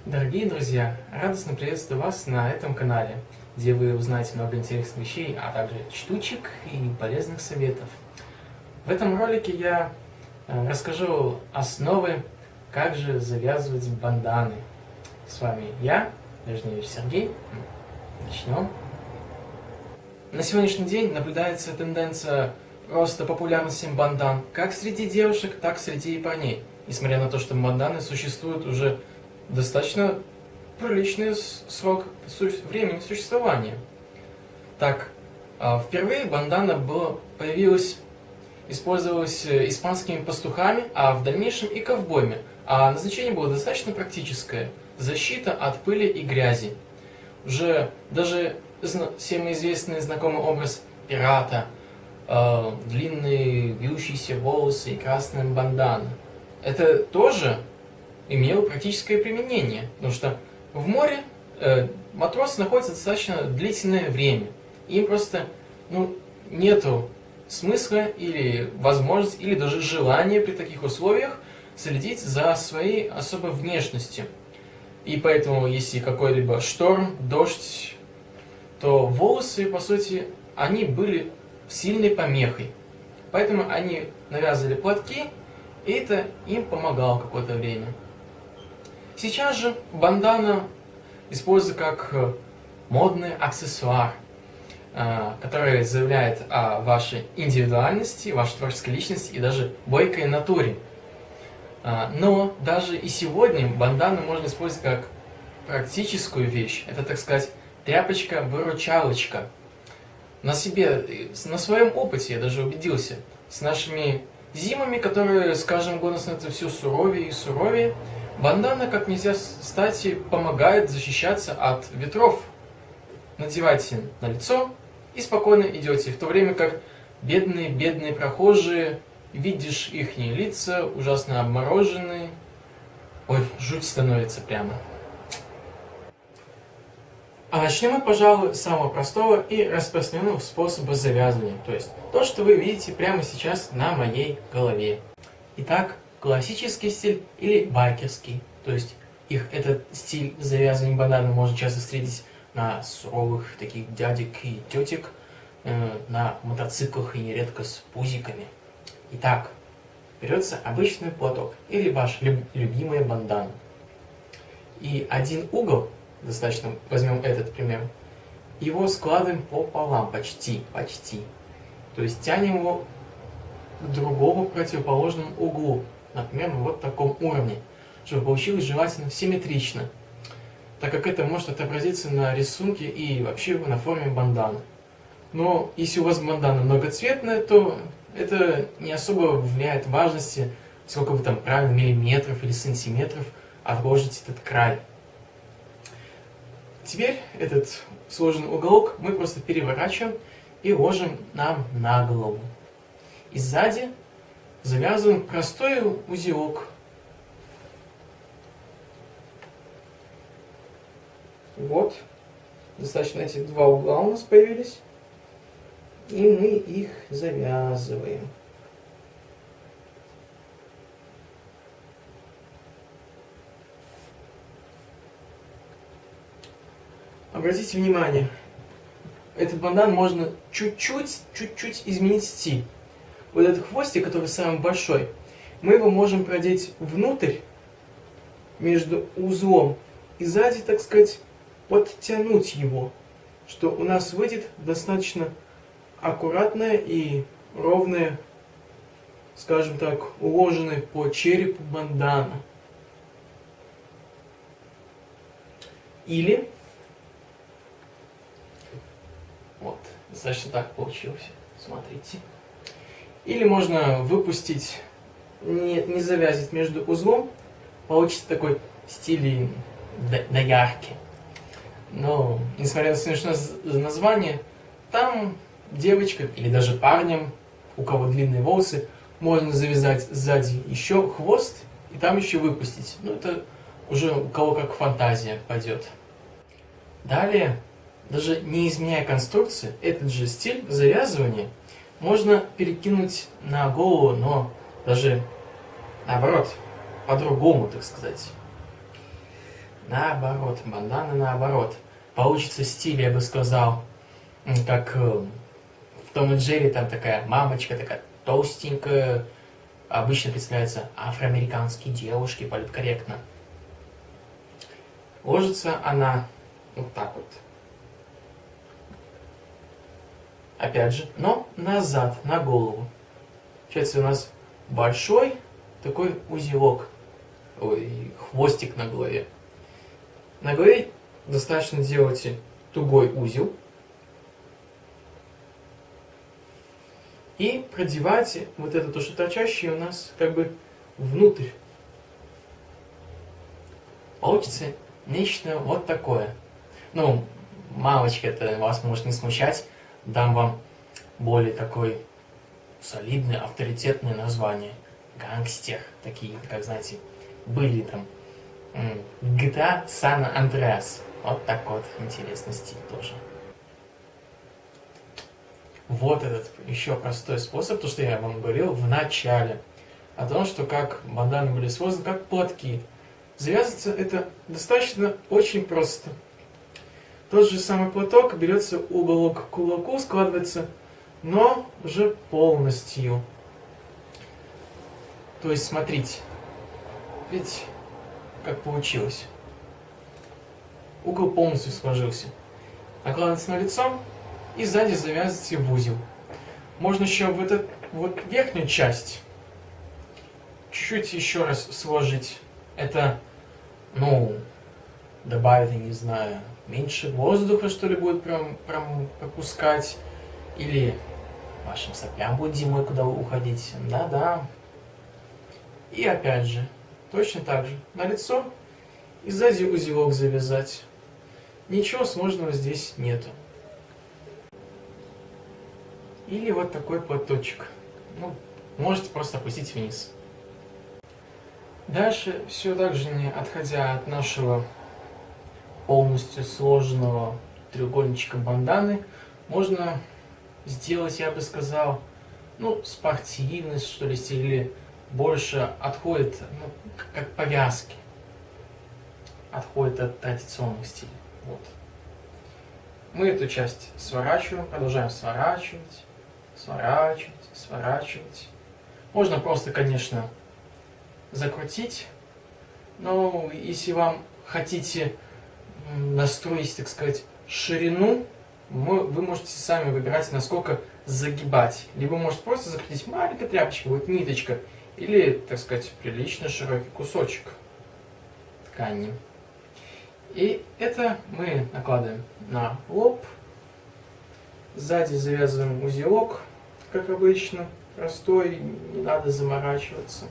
Дорогие друзья, радостно приветствую вас на этом канале, где вы узнаете много интересных вещей, а также штучек и полезных советов. В этом ролике я расскажу основы, как же завязывать банданы. С вами я, Лежневич Сергей. Начнем. На сегодняшний день наблюдается тенденция роста популярности бандан как среди девушек, так и среди парней. Несмотря на то, что банданы существуют уже достаточно приличный срок времени существования. Так, впервые бандана использовалась испанскими пастухами, а в дальнейшем и ковбоями. А назначение было достаточно практическое – защита от пыли и грязи. Уже даже всем известный знакомый образ пирата, длинные вьющиеся волосы и красная бандана. Это тоже имело практическое применение, потому что в море матросы находятся достаточно длительное время. Им просто нету смысла или возможности, или даже желания при таких условиях следить за своей особой внешностью. И поэтому, если какой-либо шторм, дождь, то волосы, по сути, они были сильной помехой. Поэтому они навязывали платки, и это им помогало какое-то время. Сейчас же бандана используется как модный аксессуар, который заявляет о вашей индивидуальности, вашей творческой личности и даже бойкой натуре. Но даже и сегодня бандану можно использовать как практическую вещь. Это, так сказать, тряпочка-выручалочка. На своем опыте я даже убедился. С нашими зимами, которые с каждым годом становятся все суровее и суровее, бандана, как нельзя кстати, помогает защищаться от ветров. Надевайте на лицо и спокойно идете, в то время как бедные прохожие, видишь их лица, ужасно обмороженные. Ой, жуть становится прямо. А начнем мы, пожалуй, с самого простого и распространенного способа завязывания, то есть то, что вы видите прямо сейчас на моей голове. Итак, классический стиль или байкерский, то есть этот стиль завязывания банданы можно часто встретить на суровых таких дядек и тетек, на мотоциклах и нередко с пузиками. Итак, берется обычный платок или ваш любимая бандана. И один угол, достаточно возьмем этот пример, его складываем пополам, почти. То есть тянем его к другому противоположному углу, например, на вот таком уровне, чтобы получилось желательно симметрично, так как это может отобразиться на рисунке и вообще на форме банданы. Но если у вас бандана многоцветная, то это не особо влияет в важности, сколько вы там правильно миллиметров или сантиметров отложите этот край. Теперь этот сложенный уголок мы просто переворачиваем и ложим нам на голову. И сзади завязываем простой узелок. Вот, достаточно этих два угла у нас появились. И мы их завязываем. Обратите внимание, этот бандан можно чуть-чуть изменить стиль. Вот этот хвостик, который самый большой, мы его можем продеть внутрь, между узлом, и сзади, так сказать, подтянуть его, что у нас выйдет достаточно аккуратная и ровная, скажем так, уложенная по черепу бандана. Или вот, достаточно так получилось, смотрите. Или можно выпустить, не завязать между узлом, получится такой стиль доярки. Но, несмотря на смешное название, там девочкам или даже парням, у кого длинные волосы, можно завязать сзади еще хвост и там еще выпустить. Это уже у кого как фантазия пойдет. Далее, даже не изменяя конструкции, этот же стиль завязывания можно перекинуть на голову, но даже наоборот, по-другому, так сказать. наоборот, бандана наоборот. Получится стиль, я бы сказал, как в Том и Джерри, там такая мамочка, такая толстенькая, обычно представляется афроамериканские девушки, политкорректно. Ложится она вот так вот. Опять же, но назад, на голову. Получается у нас большой такой узелок, ой, хвостик на голове. На голове достаточно делать тугой узел и продевать вот это то, что торчащее у нас как бы внутрь. Получится нечто вот такое. Ну, мамочка, это вас может не смущать. Дам вам более такой солидное, авторитетное название. Гангстер. Такие, как знаете, были там GTA San Andreas. Вот так вот интересный стиль тоже. Вот этот еще простой способ, то, что я вам говорил в начале. О том, что как банданы были созданы, как платки. Завязывается это достаточно очень просто. Тот же самый платок берется уголок к кулаку, складывается, но уже полностью. То есть, смотрите, видите, как получилось. Угол полностью сложился. Накладывается на лицо и сзади завязываете в узел. Можно еще в эту вот верхнюю часть чуть-чуть еще раз сложить. Это, ну, добавить, я не знаю, меньше воздуха, что ли, будет прям пропускать. Или вашим соплям будет зимой куда уходить. Да-да. И опять же, точно так же, на лицо и сзади узелок завязать. Ничего сложного здесь нету. Или вот такой платочек. Ну, можете просто опустить вниз. Дальше, все так же не отходя от нашего полностью сложенного треугольничка банданы, можно сделать, я бы сказал, ну, спортивность, что ли, или больше отходит, ну, как повязки. Отходит от традиционных стилей. Вот. Мы эту часть сворачиваем, продолжаем сворачивать, сворачивать, сворачивать. Можно просто, конечно, закрутить, но если вам хотите настроить, так сказать, ширину, вы можете сами выбирать, насколько загибать. Либо можете просто закрутить маленькой тряпочкой, вот ниточка, или, так сказать, прилично широкий кусочек ткани. И это мы накладываем на лоб. Сзади завязываем узелок, как обычно, простой, не надо заморачиваться.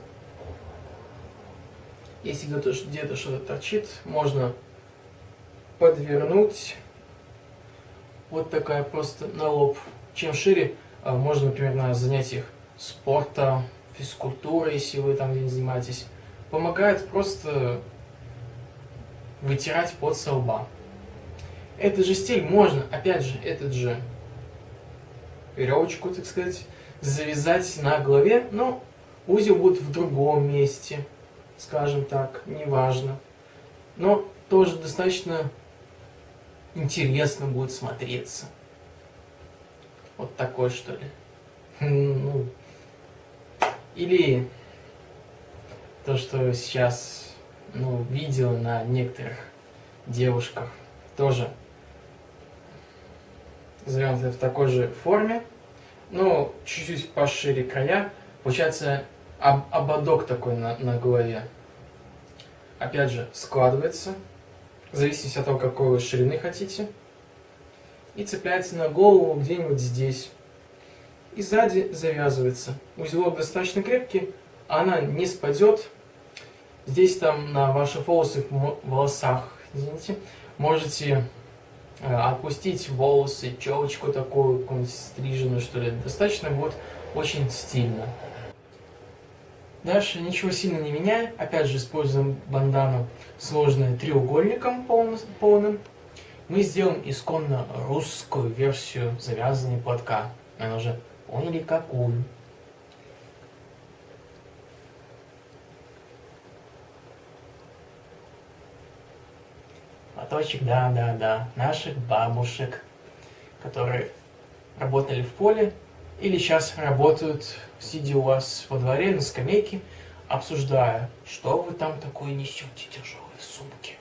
Если где-то что-то торчит, можно подвернуть. Вот такая просто на лоб. Чем шире, можно, например, на занятиях спорта, физкультуры, если вы там где-нибудь занимаетесь, помогает просто вытирать пот со лба. Этот же стиль можно, опять же, этот же веревочку, так сказать, завязать на голове, но узел будет в другом месте, скажем так, неважно. Но тоже достаточно интересно будет смотреться. Вот такой, что ли. Ну, или то, что сейчас, ну, видел на некоторых девушках, тоже завернуты в такой же форме, но чуть-чуть пошире края. Получается ободок такой на голове. Опять же, складывается, в зависимости от того, какой вы ширины хотите. И цепляется на голову где-нибудь здесь. И сзади завязывается. Узелок достаточно крепкий, она не спадет. Здесь там на ваших волосах, извините, можете отпустить волосы, челочку такую, какую-нибудь стриженную, что ли. Достаточно будет очень стильно. Дальше ничего сильно не меняя. Опять же используем бандану, сложную треугольником полным. Мы сделаем исконно русскую версию завязывания платка. Наверное, уже поняли какую. платочек, да, наших бабушек, которые работали в поле или сейчас работают, сидя у вас во дворе на скамейке, обсуждая, что вы там такое несете тяжелые в сумке.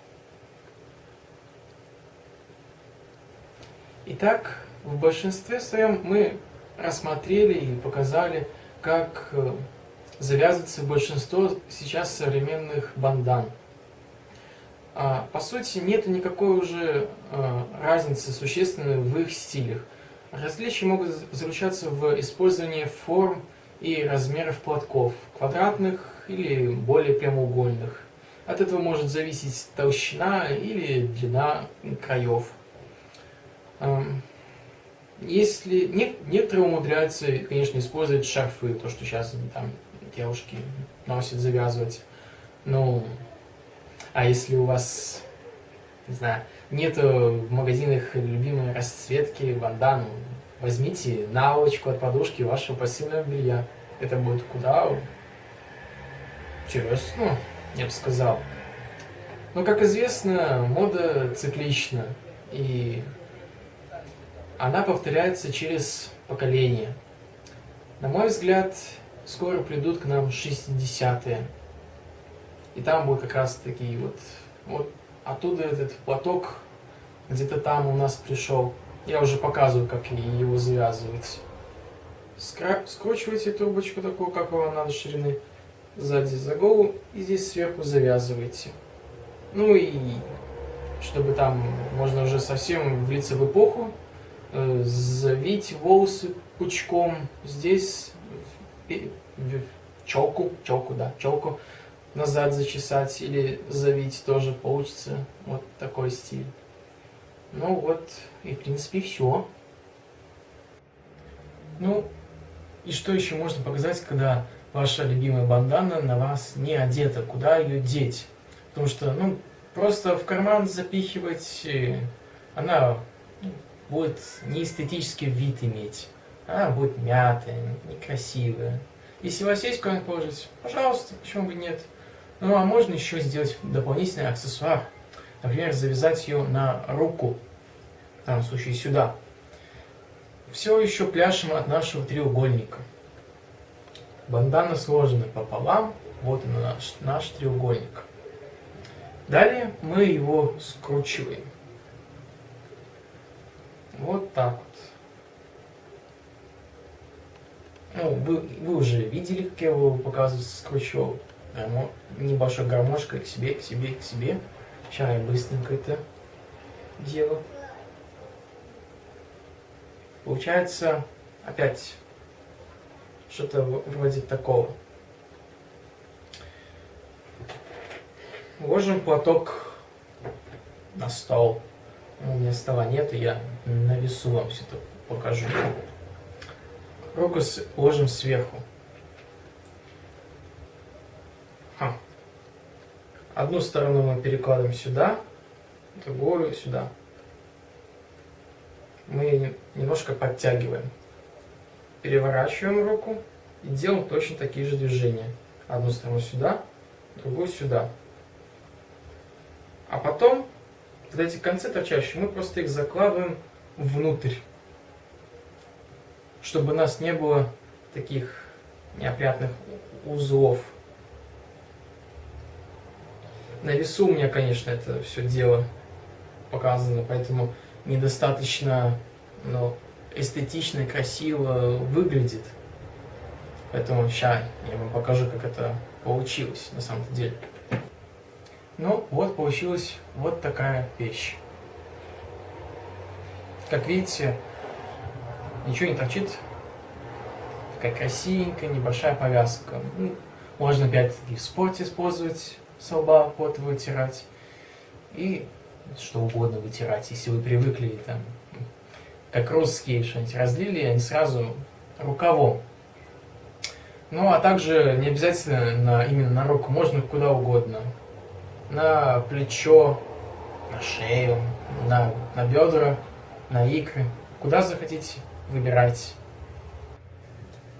Итак, в большинстве своем мы рассмотрели и показали, как завязывается большинство сейчас современных бандан. По сути, нет никакой уже разницы существенной в их стилях. Различия могут заключаться в использовании форм и размеров платков, квадратных или более прямоугольных. От этого может зависеть толщина или длина краев. Если некоторые умудряются, конечно, использовать шарфы, то, что сейчас там девушки носят, завязывать. Ну, а если у вас, не знаю, нет в магазинах любимой расцветки бандану, возьмите наволочку от подушки вашего постельного белья. Это будет куда интересно, я бы сказал. Но, как известно, мода циклична, и она повторяется через поколения. На мой взгляд, скоро придут к нам 60-е. И там будут как раз такие вот оттуда этот платок где-то там у нас пришел. Я уже показываю, как его завязывать. Скручиваете трубочку такую, как вам надо ширины, сзади за голову, и здесь сверху завязываете. Ну и чтобы там можно уже совсем влиться в эпоху, завить волосы пучком здесь в челку, назад зачесать или завить тоже получится вот такой стиль. Ну вот и в принципе все. Ну и что еще можно показать, когда ваша любимая бандана на вас не одета, куда ее деть? Потому что, просто в карман запихивать она будет неэстетический вид иметь. Она будет мятая, некрасивая. Если у вас есть куда положить, пожалуйста, почему бы нет. Ну а можно еще сделать дополнительный аксессуар. Например, завязать ее на руку. В данном случае сюда. Все еще пляшем от нашего треугольника. Бандана сложена пополам. Вот он наш треугольник. Далее мы его скручиваем. Вот так вот. Вы уже видели, как я его показываю, скручивал. Небольшой гармошкой к себе. Сейчас я быстренько это делаю. Получается опять что-то вроде такого. Ложим платок на стол. У меня стола нет, и я на весу вам все это покажу. Руку ложим сверху. Одну сторону мы перекладываем сюда, другую сюда. Мы немножко подтягиваем. Переворачиваем руку и делаем точно такие же движения. Одну сторону сюда, другую сюда. А потом вот эти концы торчащие, мы просто их закладываем внутрь, чтобы у нас не было таких неопрятных узлов. На весу у меня, конечно, это все дело показано, поэтому недостаточно эстетично и красиво выглядит. Поэтому сейчас я вам покажу, как это получилось на самом деле. Ну вот получилась вот такая вещь. Как видите, ничего не торчит. Такая красивенькая, небольшая повязка. Можно опять-таки в спорте использовать, с лба пот вытирать. И что угодно вытирать, если вы привыкли там, как русские что-нибудь разлили, они сразу рукавом. Ну а также не обязательно именно на руку, можно куда угодно. На плечо, на шею, на бедра, на икры. Куда захотите, выбирайте.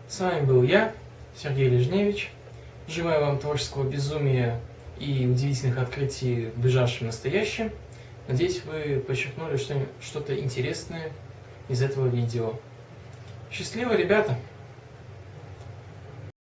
С вами был я, Сергей Лежневич. Желаю вам творческого безумия и удивительных открытий в ближайшем настоящем. Надеюсь, вы подчеркнули что-то интересное из этого видео. Счастливо, ребята!